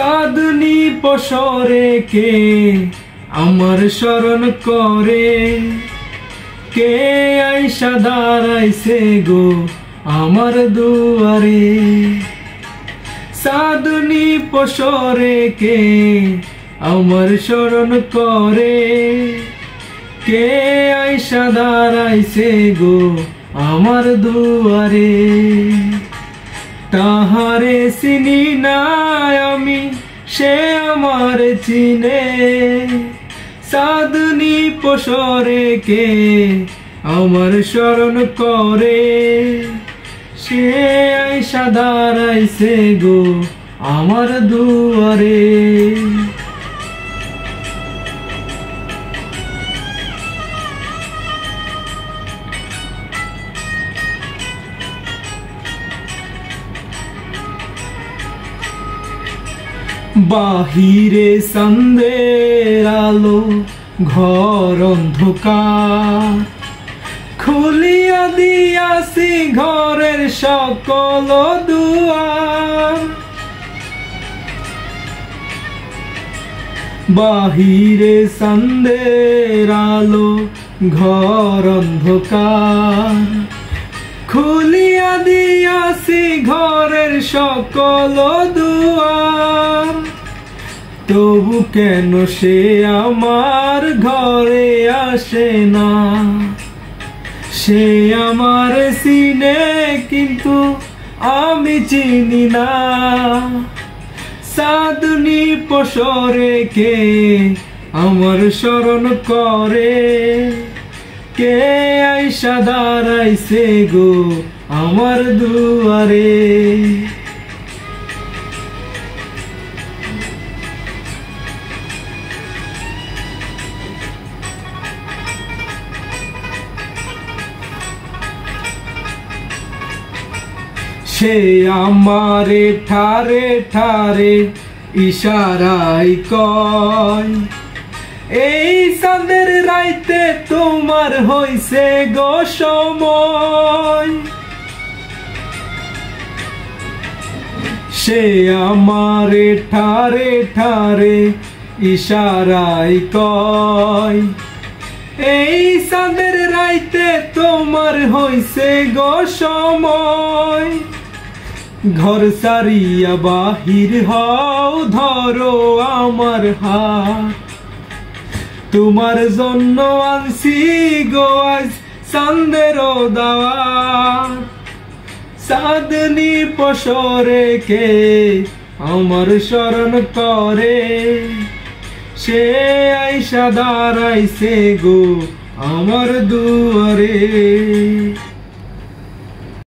সাধনী পসরে কে আমার শরণ করে, কে আইসা দাঁড়াইছে গো আমার দুয়ারে। সাধনী পসরে কে আমার শরণ করে, কে আইসা দাঁড়াইছে গো আমার দুয়ারে। তাহারে চিনি না আমি, সে আমার চিনে। সাধনী পসরে কে আমার শরণ করে, সে আইসা দাঁড়াইছে গো আমার দুয়ারে। বাহিরে সন্ধ্যের আলো, ঘর অন্ধকার, খুলিয়া দিয়াছি ঘরের সকল দুয়ার। বাহিরে সন্ধ্যের আলো, ঘর অন্ধকার, খুলিয়া দিয়াছি ঘরের সকল দুয়ার। তবু কেন সে আমার ঘরে আসে না, সে আমার চিনে কিন্তু আমি চিনি না। সাধনী পসরে কে আমার শরণ করে, কে আইসা দাঁড়াইছে গো আমার দুয়ারে। সে আমারে ঠারে ঠারে ইশারাই কয়, এই চাঁদের রাইতে তোমার হইছে গো সময়। সে আমারে ঠারে ঠারে ইশারাই কয়, এই চাঁদের রাইতে তোমার হইছে গো সময়। ঘর সারিয়া বাহির হও, ধরো আমার হাত, তোমার জন্য আনছি গো আজ চাঁদের দাওয়াত। সাধনী পসরে কে আমার শরণ করে, সে আইসা দাঁড়াইছে গো আমার দুয়ারে।